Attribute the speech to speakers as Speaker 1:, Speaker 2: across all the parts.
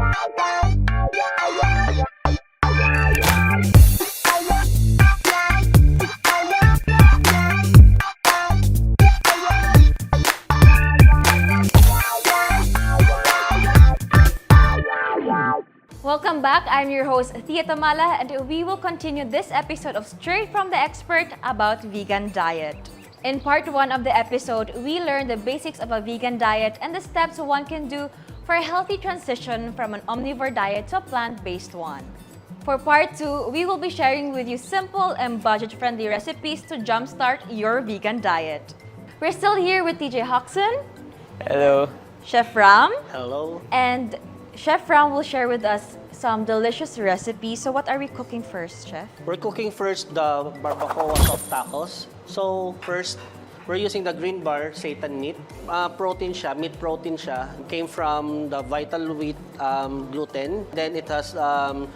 Speaker 1: Welcome back. I'm your host, Thia Thomalla, and we will continue this episode of Straight from the Expert about vegan diet. In part 1 of the episode, we learned the basics of a vegan diet and the steps one can do for a healthy transition from an omnivore diet to a plant-based one. For part 2, we will be sharing with you simple and budget-friendly recipes to jumpstart your vegan diet. We're still here with TJ Jocson.
Speaker 2: Hello.
Speaker 1: Chef Ram.
Speaker 3: Hello.
Speaker 1: And Chef Ram will share with us some delicious recipes. So what are we cooking first, Chef?
Speaker 3: We're cooking first the barbacoa soft tacos. So first, we're using the green bar seitan meat. Protein siya, meat protein siya. It came from the vital wheat gluten. Then it has the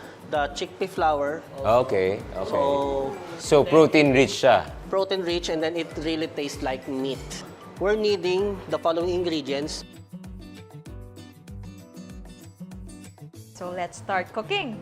Speaker 3: chickpea flour.
Speaker 2: Okay.
Speaker 3: So
Speaker 2: protein rich siya.
Speaker 3: protein rich, and then it really tastes like meat. We're needing the following ingredients.
Speaker 1: So let's start cooking.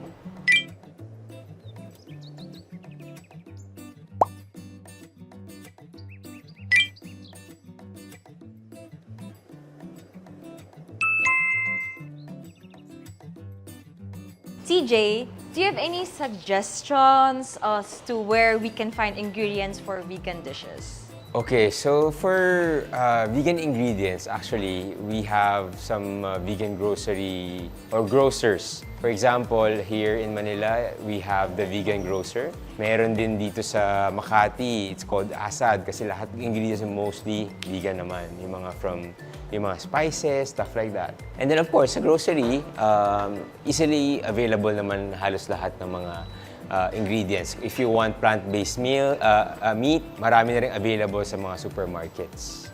Speaker 1: TJ, do you have any suggestions as to where we can find ingredients for vegan dishes?
Speaker 2: Okay, so for vegan ingredients, actually, we have some vegan grocery or grocers. For example, here in Manila, we have the vegan grocer. Meron din dito sa Makati, it's called Asad kasi lahat ng ingredients are mostly vegan naman. Yung mga spices, stuff like that. And then of course, sa grocery, easily available naman halos lahat ng mga ingredients. If you want plant-based meat, marami na rin available sa mga supermarkets.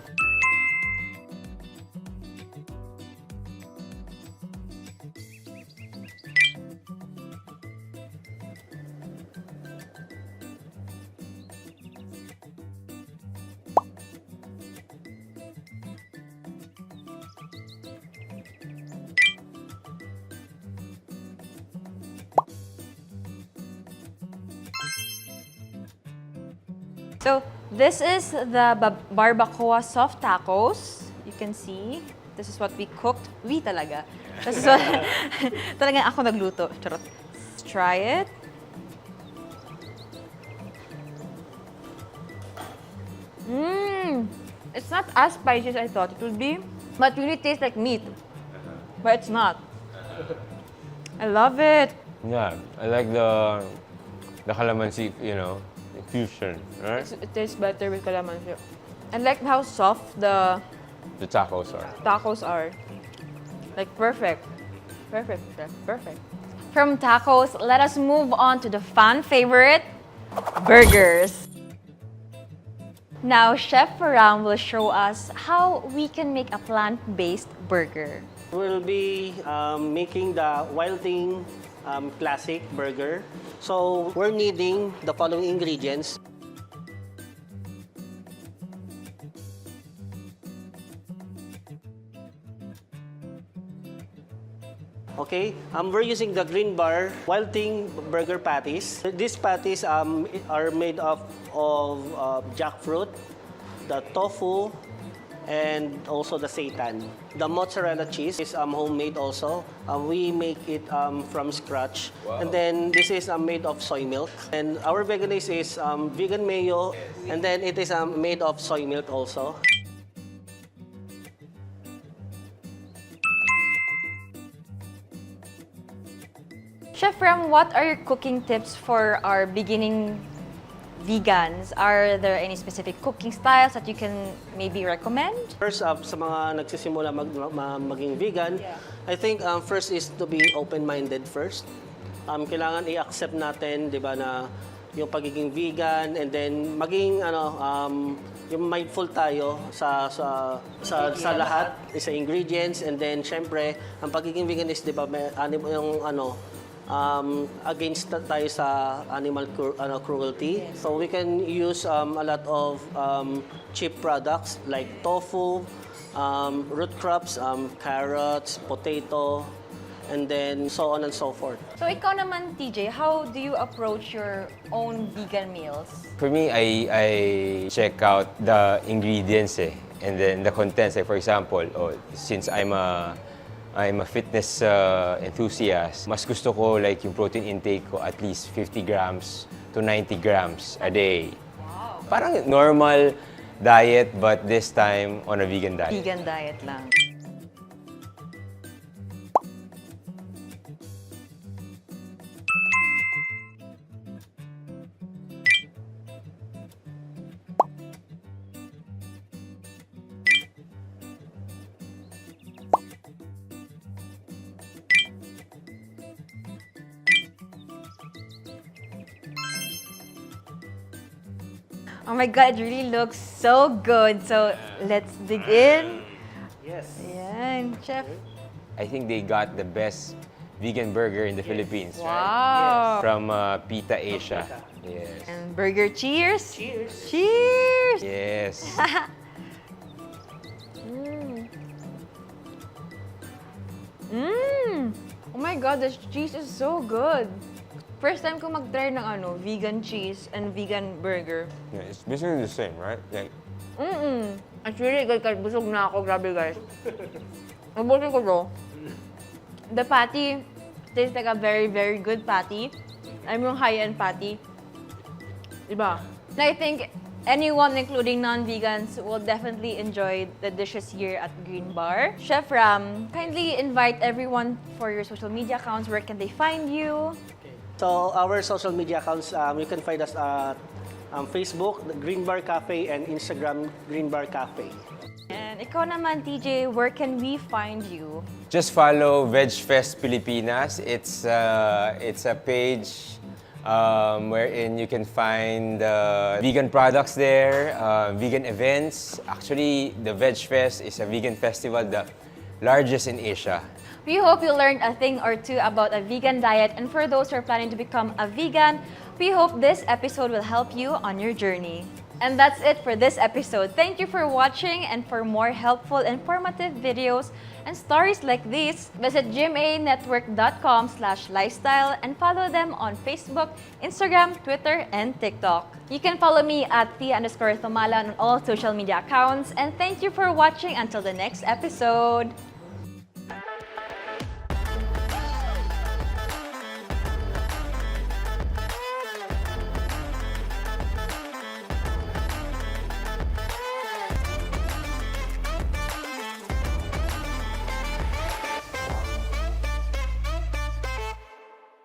Speaker 1: So this is the barbacoa soft tacos. You can see, this is what we cooked. We talaga. This is what, talagang ako nagluto. Charot. Let's try it. It's not as spicy as I thought it would be, but really tastes like meat. But it's not. I love it.
Speaker 2: Yeah, I like the calamansi, fusion, right?
Speaker 1: It tastes better with calamansi. I like how soft the
Speaker 2: tacos are.
Speaker 1: tacos are. Like perfect. Perfect. From tacos, let us move on to the fan favorite, burgers. Now, Chef Ram will show us how we can make a plant-based burger.
Speaker 3: We'll be making the Wild Thing classic burger. So we're needing the following ingredients. Okay, we're using the green bar Wild Thing burger patties. These patties are made of jackfruit, the tofu, and also the seitan. The mozzarella cheese is homemade also. We make it from scratch.
Speaker 2: Wow.
Speaker 3: And then this is made of soy milk. And our veganese is vegan mayo, and then it is made of soy milk also.
Speaker 1: Chef Ram, what are your cooking tips for our beginning vegans? Are there any specific cooking styles that you can maybe recommend?
Speaker 3: First, sa mga nagsisimula maging vegan, I think first is to be open-minded first. Kailangan i-accept natin, di ba, na yung pagiging vegan, and then maging yung mindful tayo sa lahat, sa ingredients, and then syempre, ang pagiging vegan is, di ba, against tayo sa animal cruelty. Yes. So we can use a lot of cheap products like tofu, root crops, carrots, potato, and then so on and so forth.
Speaker 1: So ikaw naman, TJ, how do you approach your own vegan meals?
Speaker 2: For me, I check out the ingredients and then the contents. Like for example, since I'm a fitness enthusiast, mas gusto ko like yung protein intake ko at least 50 grams to 90 grams a day.
Speaker 1: Wow.
Speaker 2: Parang normal diet but this time on a vegan diet.
Speaker 1: Vegan diet lang. Oh my God, it really looks so good. So let's dig in.
Speaker 3: Yes.
Speaker 1: Ayan, chef.
Speaker 2: I think they got the best vegan burger in the Philippines, right?
Speaker 1: Wow.
Speaker 2: From Pita Asia. Yes.
Speaker 1: And burger cheers.
Speaker 3: Cheers.
Speaker 1: Cheers.
Speaker 2: Yes.
Speaker 1: Oh my God, this cheese is so good. First time ko mag-try ng vegan cheese and vegan burger.
Speaker 2: Yeah, it's basically the same, right? Like,
Speaker 1: It's really good kahit busog na ako. Grabe guys. Mabuti ko to. The patty tastes like a very, very good patty. I'm yung high-end patty. Diba? And I think anyone, including non-vegans, will definitely enjoy the dishes here at Green Bar. Chef Ram, kindly invite everyone for your social media accounts. Where can they find you?
Speaker 3: So our social media accounts, you can find us at Facebook, the Green Bar Cafe, and Instagram, Green Bar Cafe.
Speaker 1: And ikaw naman, TJ, where can we find you?
Speaker 2: just follow VegFest Pilipinas. It's a page wherein you can find vegan products there, vegan events. Actually, the VegFest is a vegan festival, the largest in Asia.
Speaker 1: We hope you learned a thing or two about a vegan diet, and for those who are planning to become a vegan, we hope this episode will help you on your journey. And that's it for this episode. Thank you for watching, and for more helpful, informative videos and stories like these, visit gmanetwork.com/lifestyle and follow them on Facebook, Instagram, Twitter, and TikTok. You can follow me at Thia_Thomalla on all social media accounts, and thank you for watching until the next episode.